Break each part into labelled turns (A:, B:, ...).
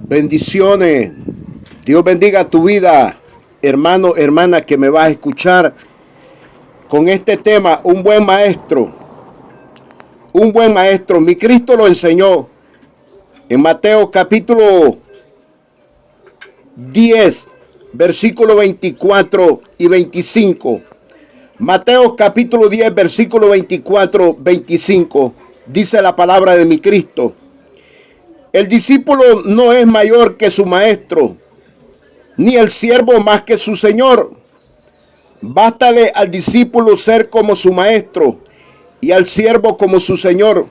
A: Bendiciones. Dios bendiga tu vida, hermano, hermana, que me vas a escuchar con este tema, un buen maestro. Un buen maestro. Mi Cristo lo enseñó en Mateo capítulo 10, versículo 24 y 25. Mateo capítulo 10, versículo 24, 25. Dice la palabra de mi Cristo. El discípulo no es mayor que su maestro, ni el siervo más que su señor. Bástale al discípulo ser como su maestro y al siervo como su señor.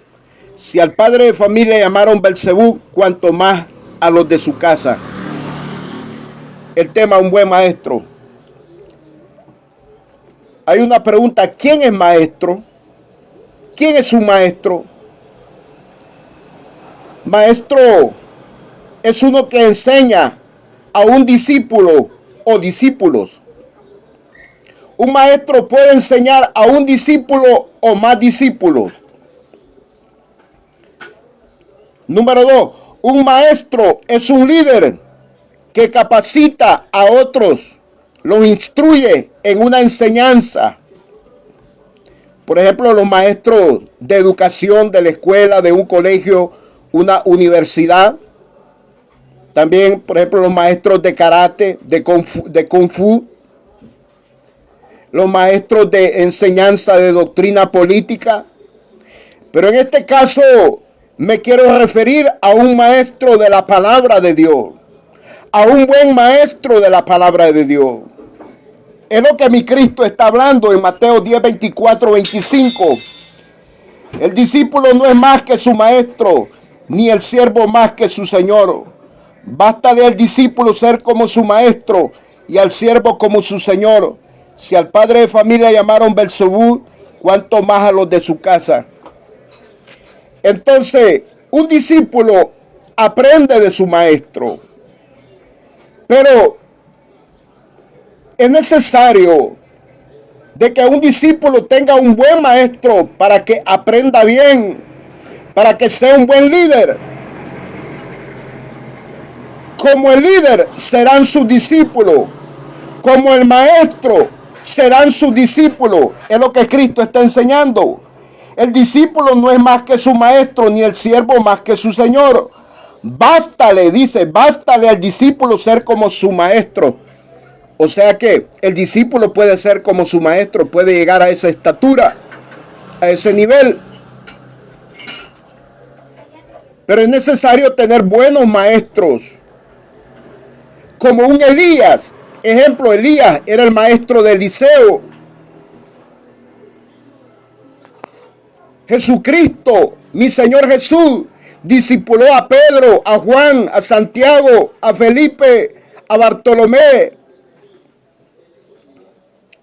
A: Si al padre de familia llamaron Belcebú, cuanto más a los de su casa. El tema, un buen maestro. Hay una pregunta, ¿quién es maestro? ¿Quién es su maestro? Maestro es uno que enseña a un discípulo o discípulos. Un maestro puede enseñar a un discípulo o más discípulos. Número 2, un maestro es un líder que capacita a otros, los instruye en una enseñanza. Por ejemplo, los maestros de educación de la escuela, de un colegio, una universidad. También, por ejemplo, los maestros de karate, de kung fu. Los maestros de enseñanza de doctrina política. Pero en este caso me quiero referir a un maestro de la palabra de Dios. A un buen maestro de la palabra de Dios. Es lo que mi Cristo está hablando en Mateo 10, 24, 25. El discípulo no es más que su maestro, ni el siervo más que su señor. Bástale al discípulo ser como su maestro y al siervo como su señor. Si al padre de familia llamaron Belcebú, cuánto más a los de su casa. Entonces, un discípulo aprende de su maestro, pero es necesario de que un discípulo tenga un buen maestro para que aprenda bien, para que sea un buen líder. Como el líder serán sus discípulos, como el maestro serán sus discípulos. Es lo que Cristo está enseñando. El discípulo no es más que su maestro, ni el siervo más que su señor. Bástale, dice, bástale al discípulo ser como su maestro. O sea que el discípulo puede ser como su maestro, puede llegar a esa estatura, a ese nivel. Pero es necesario tener buenos maestros, como un Elías. Ejemplo, Elías era el maestro de Eliseo. Jesucristo, mi Señor Jesús, discipuló a Pedro, a Juan, a Santiago, a Felipe, a Bartolomé,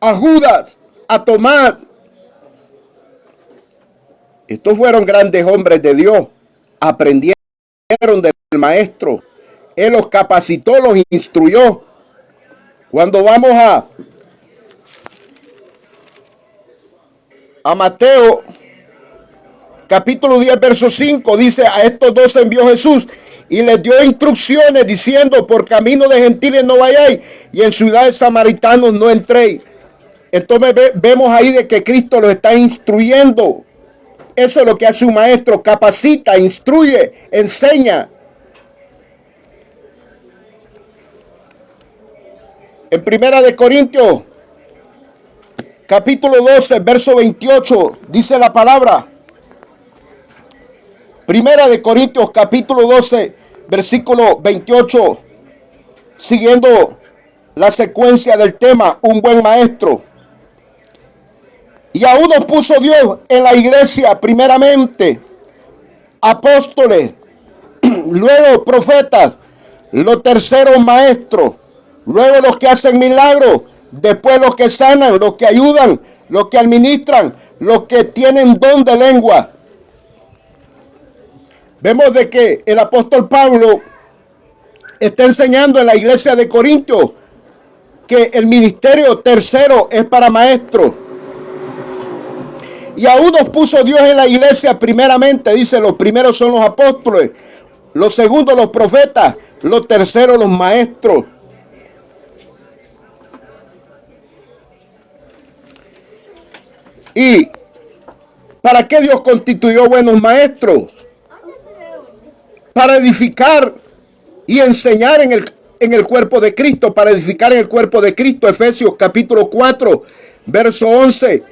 A: a Judas, a Tomás. Estos fueron grandes hombres de Dios. Aprendieron del maestro. Él los capacitó, los instruyó. Cuando vamos a Mateo, capítulo 10, verso 5, dice, a estos dos envió Jesús y les dio instrucciones diciendo, por camino de gentiles no vayáis y en ciudades samaritanos no entréis. Entonces vemos ahí de que Cristo los está instruyendo. Eso es lo que hace un maestro, capacita, instruye, enseña. En Primera de Corintios, capítulo 12, verso 28, dice la palabra. Primera de Corintios, capítulo 12, versículo 28, siguiendo la secuencia del tema, un buen maestro. Y a unos puso Dios en la iglesia, primeramente, apóstoles, luego profetas, los terceros maestros, luego los que hacen milagros, después los que sanan, los que ayudan, los que administran, los que tienen don de lengua. Vemos de que el apóstol Pablo está enseñando en la iglesia de Corintios que el ministerio tercero es para maestros. Y a unos puso Dios en la iglesia primeramente, dice, los primeros son los apóstoles, Lo segundo, los profetas. Lo tercero, los maestros. ¿Y para qué Dios constituyó buenos maestros? Para edificar y enseñar en el cuerpo de Cristo, para edificar en el cuerpo de Cristo. Efesios capítulo 4, verso 11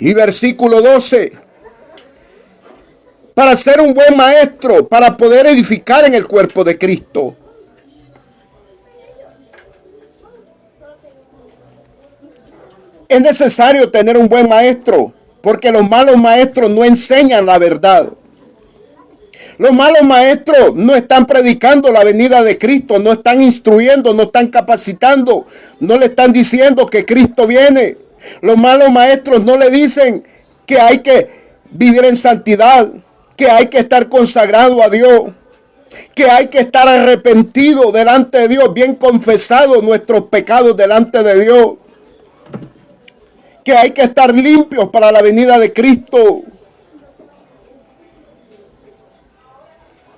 A: y versículo 12. Para ser un buen maestro, para poder edificar en el cuerpo de Cristo. Es necesario tener un buen maestro, porque los malos maestros no enseñan la verdad. Los malos maestros no están predicando la venida de Cristo, no están instruyendo, no están capacitando, no le están diciendo que Cristo viene. Los malos maestros no le dicen que hay que vivir en santidad, que hay que estar consagrado a Dios, que hay que estar arrepentido delante de Dios, bien confesado nuestros pecados delante de Dios, que hay que estar limpios para la venida de Cristo.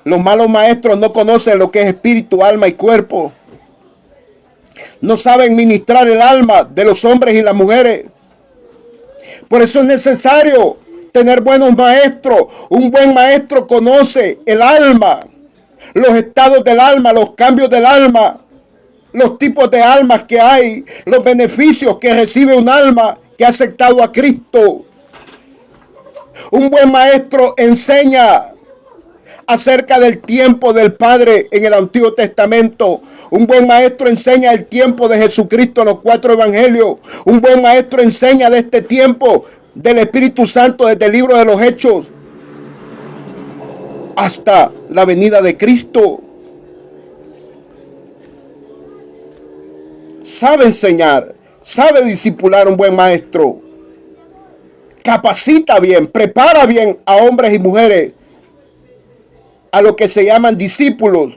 A: Los malos maestros no conocen lo que es espíritu, alma y cuerpo. No saben ministrar el alma de los hombres y las mujeres. Por eso es necesario tener buenos maestros. Un buen maestro conoce el alma, los estados del alma, los cambios del alma, los tipos de almas que hay, los beneficios que recibe un alma que ha aceptado a Cristo. Un buen maestro enseña acerca del tiempo del Padre en el Antiguo Testamento. Un buen maestro enseña el tiempo de Jesucristo en los 4 evangelios. Un buen maestro enseña de este tiempo del Espíritu Santo desde el libro de los Hechos hasta la venida de Cristo. Sabe enseñar, sabe discipular un buen maestro. Capacita bien, prepara bien a hombres y mujeres a lo que se llaman discípulos.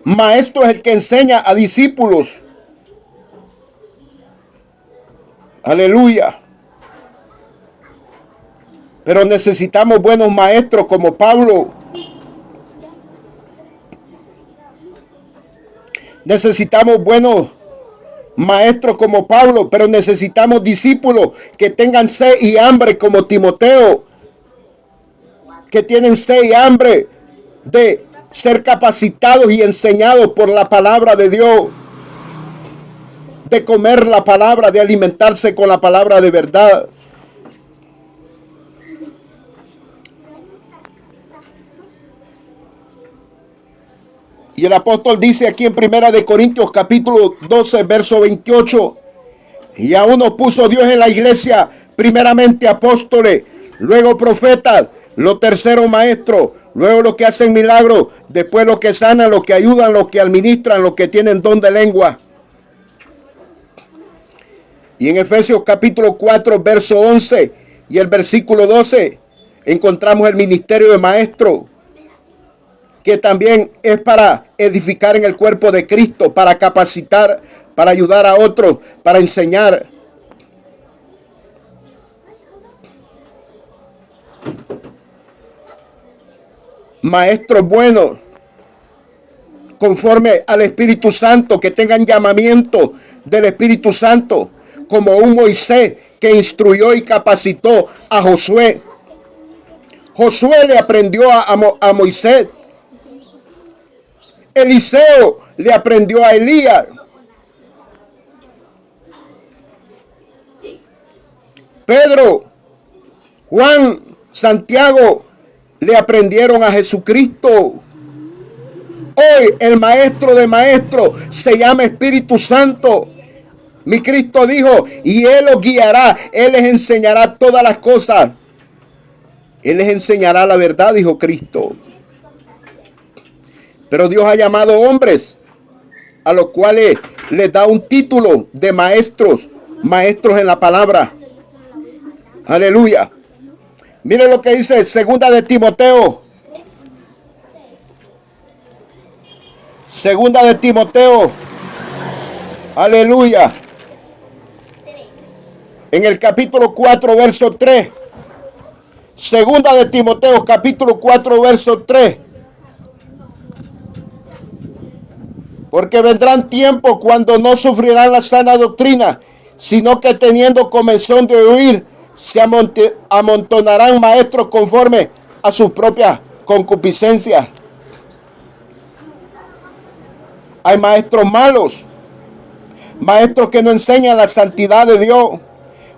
A: Maestro es el que enseña a discípulos. Aleluya. Pero necesitamos buenos maestros como Pablo. Necesitamos buenos maestros como Pablo, pero necesitamos discípulos que tengan sed y hambre como Timoteo, que tienen sed y hambre de ser capacitados y enseñados por la palabra de Dios, de comer la palabra, de alimentarse con la palabra de verdad. Y el apóstol dice aquí en 1 Corintios capítulo 12, verso 28, y a uno puso Dios en la iglesia, primeramente apóstoles, luego profetas, lo tercero maestros, luego los que hacen milagros, después los que sanan, los que ayudan, los que administran, los que tienen don de lengua. Y en Efesios capítulo 4, verso 11 y el versículo 12, encontramos el ministerio de maestro, que también es para edificar en el cuerpo de Cristo, para capacitar, para ayudar a otros, para enseñar. Maestros buenos, conforme al Espíritu Santo, que tengan llamamiento del Espíritu Santo, como un Moisés que instruyó y capacitó a Josué. Josué le aprendió a Moisés. Eliseo le aprendió a Elías. Pedro, Juan, Santiago le aprendieron a Jesucristo. Hoy el maestro de maestros se llama Espíritu Santo. Mi Cristo dijo, y Él los guiará, Él les enseñará todas las cosas. Él les enseñará la verdad, dijo Cristo. Pero Dios ha llamado hombres a los cuales les da un título de maestros, maestros en la palabra. Aleluya. Mire lo que dice 2 de Timoteo. 2 de Timoteo. Aleluya. En el capítulo 4, verso 3. Segunda de Timoteo, capítulo 4, verso 3. Porque vendrán tiempos cuando no sufrirán la sana doctrina, sino que teniendo comezón de oír, se amontonarán maestros conforme a sus propias concupiscencias. Hay maestros malos, maestros que no enseñan la santidad de Dios,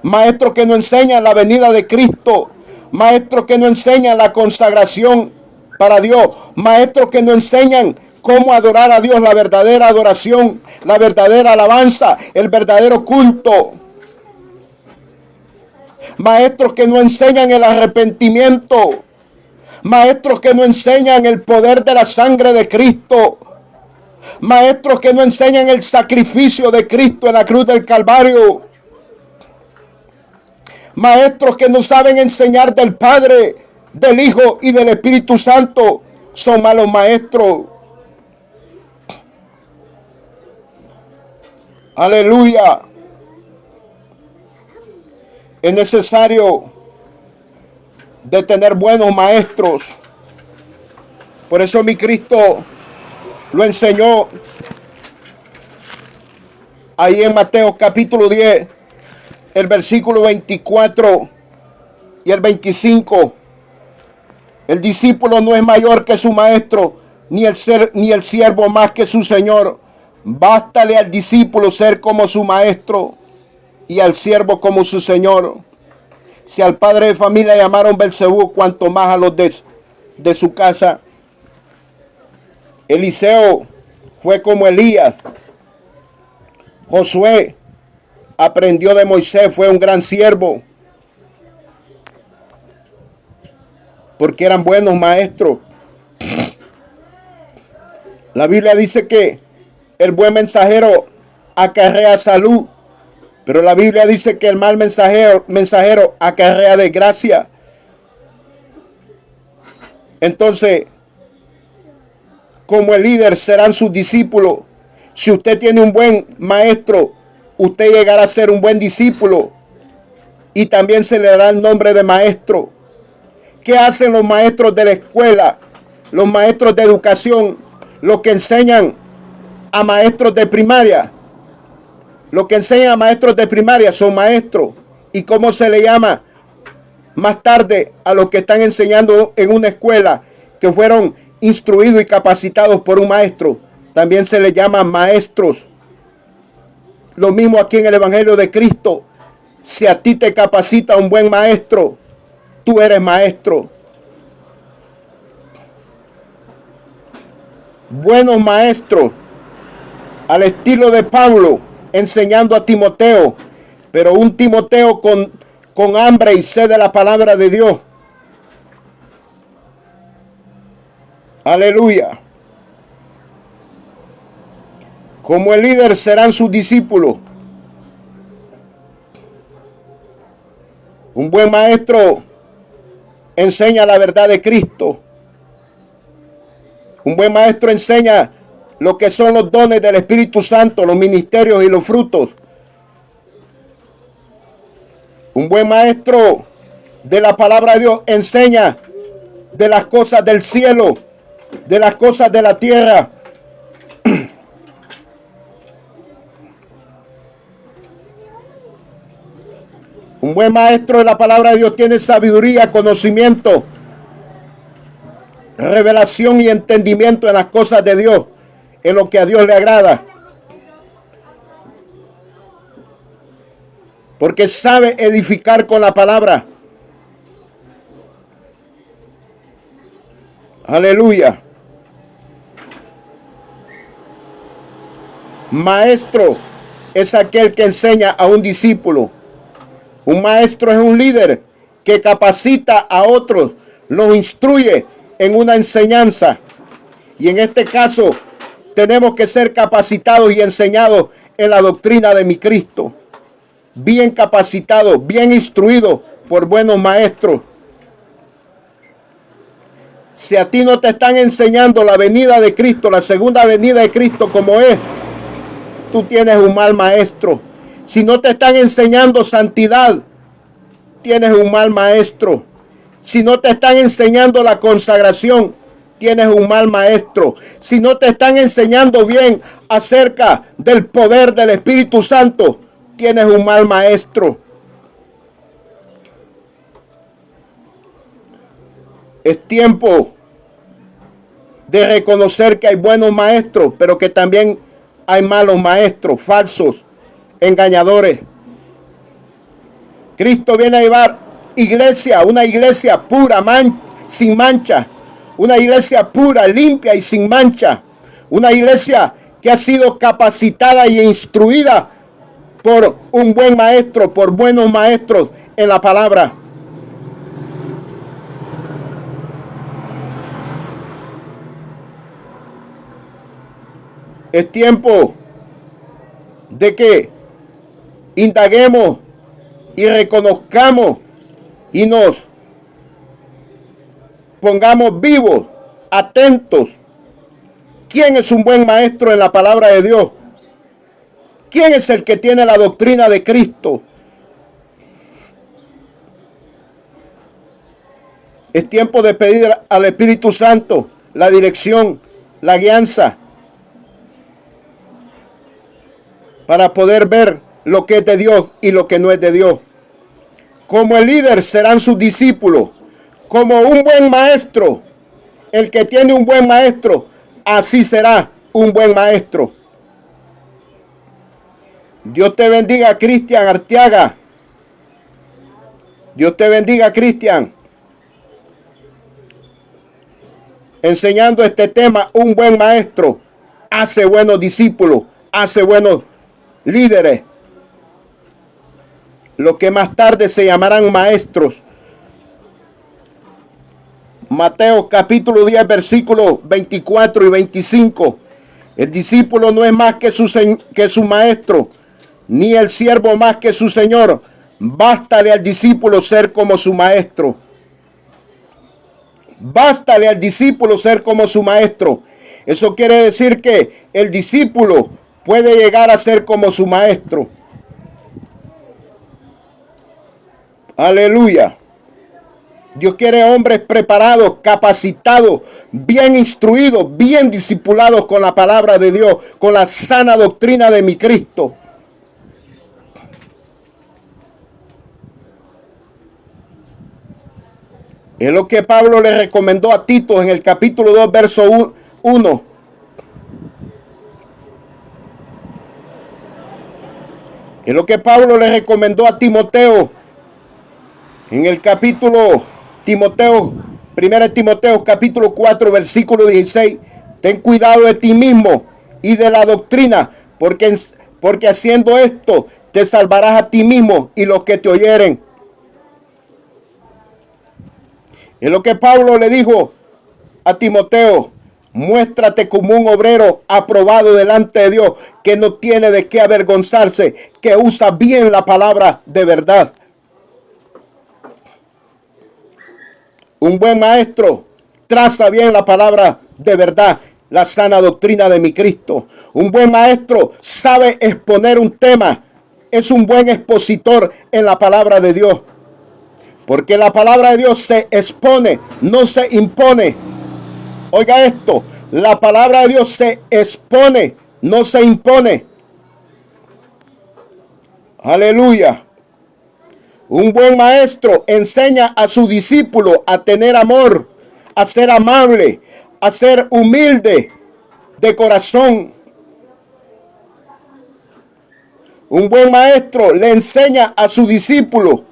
A: maestros que no enseñan la venida de Cristo, maestros que no enseñan la consagración para Dios, maestros que no enseñan cómo adorar a Dios, la verdadera adoración, la verdadera alabanza, el verdadero culto. Maestros que no enseñan el arrepentimiento, maestros que no enseñan el poder de la sangre de Cristo, maestros que no enseñan el sacrificio de Cristo en la cruz del Calvario, maestros que no saben enseñar del Padre, del Hijo y del Espíritu Santo, son malos maestros. Aleluya. Es necesario de tener buenos maestros. Por eso mi Cristo lo enseñó ahí en Mateo capítulo 10, el versículo 24 y el 25. El discípulo no es mayor que su maestro, ni el siervo más que su señor. Bástale al discípulo ser como su maestro y al siervo como su señor. Si al padre de familia llamaron Belcebú, cuanto más a los de su casa. Eliseo fue como Elías. Josué aprendió de Moisés, fue un gran siervo, porque eran buenos maestros. La Biblia dice que el buen mensajero acarrea salud, pero la Biblia dice que el mal mensajero acarrea desgracia. Entonces, como el líder serán sus discípulos. Si usted tiene un buen maestro, usted llegará a ser un buen discípulo y también se le dará el nombre de maestro. ¿Qué hacen los maestros de la escuela? Los maestros de educación, los que enseñan a maestros de primaria. Los que enseñan a maestros de primaria son maestros. ¿Y cómo se le llama más tarde a los que están enseñando en una escuela que fueron instruidos y capacitados por un maestro? También se les llama maestros. Lo mismo aquí en el Evangelio de Cristo. Si a ti te capacita un buen maestro, tú eres maestro. Buenos maestros, al estilo de Pablo, enseñando a Timoteo, pero un Timoteo con hambre y sed de la palabra de Dios. Aleluya. Como el líder serán sus discípulos. Un buen maestro enseña la verdad de Cristo. Un buen maestro enseña lo que son los dones del Espíritu Santo, los ministerios y los frutos. Un buen maestro de la palabra de Dios enseña de las cosas del cielo, de las cosas de la tierra. Un buen maestro de la palabra de Dios tiene sabiduría, conocimiento, revelación y entendimiento en las cosas de Dios, en lo que a Dios le agrada. Porque sabe edificar con la palabra. Aleluya. Maestro es aquel que enseña a un discípulo. Un maestro es un líder que capacita a otros, los instruye en una enseñanza. Y en este caso, tenemos que ser capacitados y enseñados en la doctrina de mi Cristo. Bien capacitados, bien instruidos por buenos maestros. Si a ti no te están enseñando la venida de Cristo, la segunda venida de Cristo como es, tú tienes un mal maestro. Si no te están enseñando santidad, tienes un mal maestro. Si no te están enseñando la consagración, tienes un mal maestro. Si no te están enseñando bien acerca del poder del Espíritu Santo, tienes un mal maestro. Es tiempo de reconocer que hay buenos maestros, pero que también hay malos maestros, falsos, engañadores. Cristo viene a llevar iglesia, una iglesia pura, sin mancha, una iglesia pura, limpia y sin mancha, una iglesia que ha sido capacitada y instruida por un buen maestro, por buenos maestros en la palabra. Es tiempo de que indaguemos y reconozcamos y nos pongamos vivos, atentos. ¿Quién es un buen maestro en la palabra de Dios? ¿Quién es el que tiene la doctrina de Cristo? Es tiempo de pedir al Espíritu Santo la dirección, la guianza, para poder ver lo que es de Dios y lo que no es de Dios. Como el líder serán sus discípulos. Como un buen maestro, el que tiene un buen maestro, así será un buen maestro. Dios te bendiga, Cristian Arteaga. Dios te bendiga, Cristian. Enseñando este tema, un buen maestro hace buenos discípulos, hace buenos líderes, los que más tarde se llamarán maestros. Mateo capítulo 10, versículos 24 y 25. El discípulo no es más que su maestro, ni el siervo más que su señor. Bástale al discípulo ser como su maestro. Bástale al discípulo ser como su maestro. Eso quiere decir que el discípulo puede llegar a ser como su maestro. Aleluya. Dios quiere hombres preparados, capacitados, bien instruidos, bien discipulados con la palabra de Dios, con la sana doctrina de mi Cristo. Es lo que Pablo le recomendó a Tito en el capítulo 2, verso 1. Es lo que Pablo le recomendó a Timoteo en el capítulo 1 Timoteo capítulo 4, versículo 16. Ten cuidado de ti mismo y de la doctrina, porque haciendo esto te salvarás a ti mismo y los que te oyeren. Es lo que Pablo le dijo a Timoteo. Muéstrate como un obrero aprobado delante de Dios, que no tiene de qué avergonzarse, que usa bien la palabra de verdad. Un buen maestro traza bien la palabra de verdad, la sana doctrina de mi Cristo. Un buen maestro sabe exponer un tema, es un buen expositor en la palabra de Dios. Porque la palabra de Dios se expone, no se impone. Oiga esto, la palabra de Dios se expone, no se impone. Aleluya. Un buen maestro enseña a su discípulo a tener amor, a ser amable, a ser humilde de corazón. Un buen maestro le enseña a su discípulo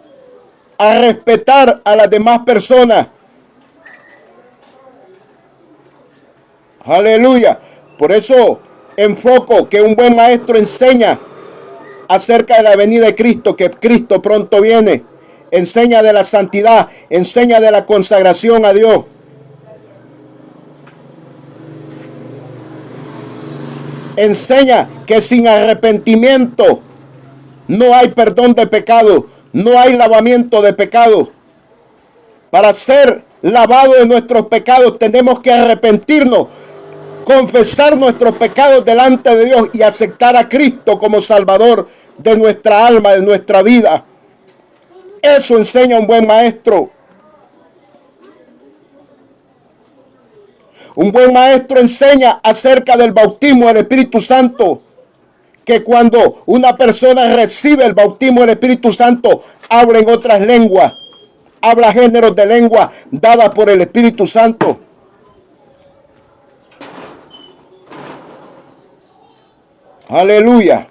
A: a respetar a las demás personas. Aleluya. Por eso enfoco que un buen maestro enseña acerca de la venida de Cristo, que Cristo pronto viene. Enseña de la santidad, enseña de la consagración a Dios. Enseña que sin arrepentimiento no hay perdón de pecado, no hay lavamiento de pecado. Para ser lavado de nuestros pecados tenemos que arrepentirnos, confesar nuestros pecados delante de Dios y aceptar a Cristo como Salvador de nuestra alma, de nuestra vida. Eso enseña un buen maestro. Un buen maestro enseña acerca del bautismo del Espíritu Santo, que cuando una persona recibe el bautismo del Espíritu Santo, habla en otras lenguas, habla géneros de lengua dadas por el Espíritu Santo. Aleluya.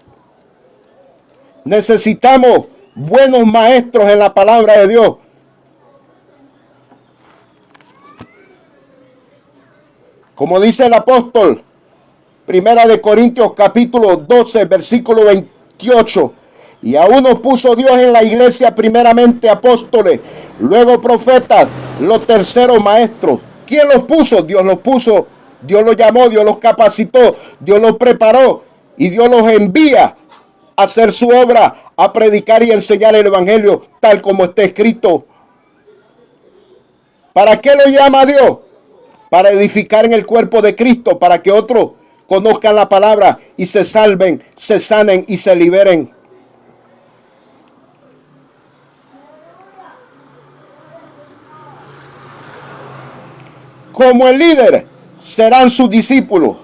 A: Necesitamos buenos maestros en la palabra de Dios. Como dice el apóstol, Primera de Corintios capítulo 12, versículo 28. Y a unos puso Dios en la iglesia primeramente apóstoles, luego profetas, los terceros maestros. ¿Quién los puso? Dios los puso, Dios los llamó, Dios los capacitó, Dios los preparó y Dios los envía a hacer su obra, a predicar y enseñar el evangelio tal como está escrito. ¿Para qué lo llama Dios? Para edificar en el cuerpo de Cristo, para que otros conozcan la palabra y se salven, se sanen y se liberen. Como el líder, serán sus discípulos.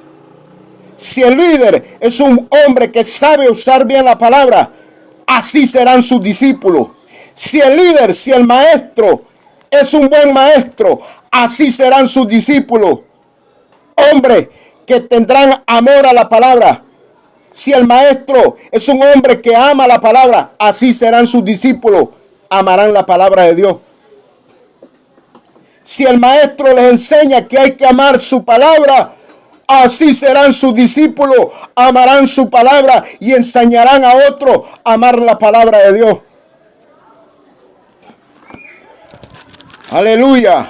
A: Si el líder es un hombre que sabe usar bien la palabra, así serán sus discípulos. Si el líder, si el maestro es un buen maestro, así serán sus discípulos. Hombres que tendrán amor a la palabra. Si el maestro es un hombre que ama la palabra, así serán sus discípulos. Amarán la palabra de Dios. Si el maestro les enseña que hay que amar su palabra, así serán sus discípulos. Amarán su palabra y enseñarán a otros a amar la palabra de Dios. Aleluya.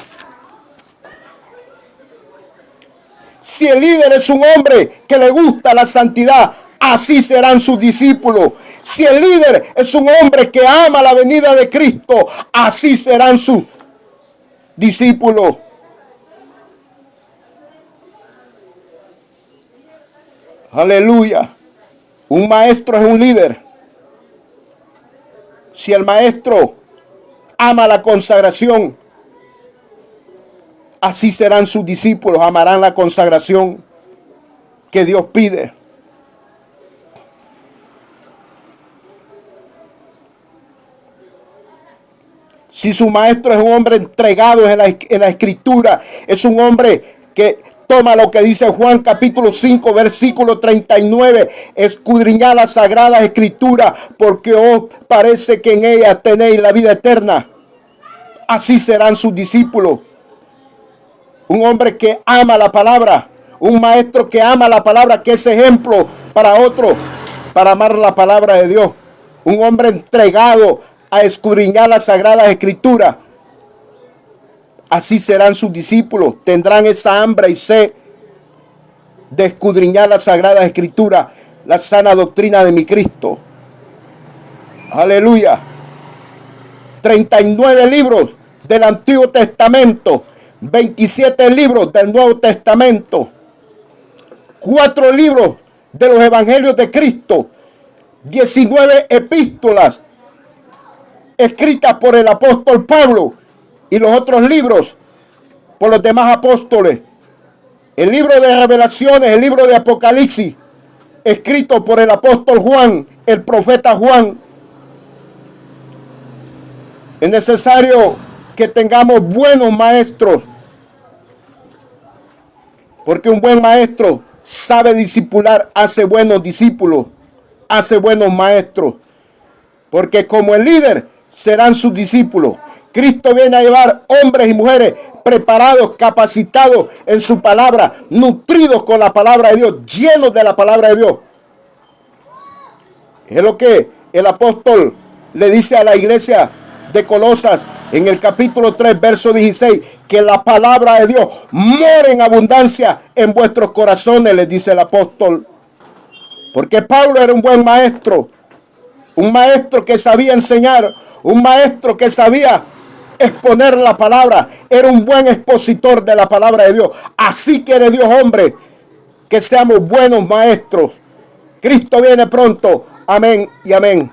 A: Si el líder es un hombre que le gusta la santidad, así serán sus discípulos. Si el líder es un hombre que ama la venida de Cristo, así serán sus discípulos. Aleluya. Un maestro es un líder. Si el maestro ama la consagración, así serán sus discípulos, amarán la consagración que Dios pide. Si su maestro es un hombre entregado en la escritura, es un hombre que toma lo que dice Juan capítulo 5, versículo 39, escudriñad las sagradas escrituras, porque os parece que en ellas tenéis la vida eterna. Así serán sus discípulos. Un hombre que ama la palabra, un maestro que ama la palabra, que es ejemplo para otros, para amar la palabra de Dios. Un hombre entregado a escudriñar las sagradas escrituras. Así serán sus discípulos. Tendrán esa hambre y sed de escudriñar las sagradas escrituras, la sana doctrina de mi Cristo. Aleluya. 39 libros del Antiguo Testamento, 27 libros del Nuevo Testamento, 4 libros de los Evangelios de Cristo, 19 epístolas escritas por el apóstol Pablo y los otros libros por los demás apóstoles. El libro de Revelaciones, el libro de Apocalipsis, escrito por el apóstol Juan, el profeta Juan. Es necesario que tengamos buenos maestros, porque un buen maestro sabe discipular, hace buenos discípulos, hace buenos maestros, porque como el líder serán sus discípulos. Cristo viene a llevar hombres y mujeres preparados, capacitados en su palabra, nutridos con la palabra de Dios, llenos de la palabra de Dios. Es lo que el apóstol le dice a la iglesia de Colosas en el capítulo 3, verso 16, que la palabra de Dios mora en abundancia en vuestros corazones, les dice el apóstol. Porque Pablo era un buen maestro, un maestro que sabía enseñar, un maestro que sabía exponer la palabra, era un buen expositor de la palabra de Dios. Así quiere Dios, hombre, que seamos buenos maestros. Cristo viene pronto. Amén y amén.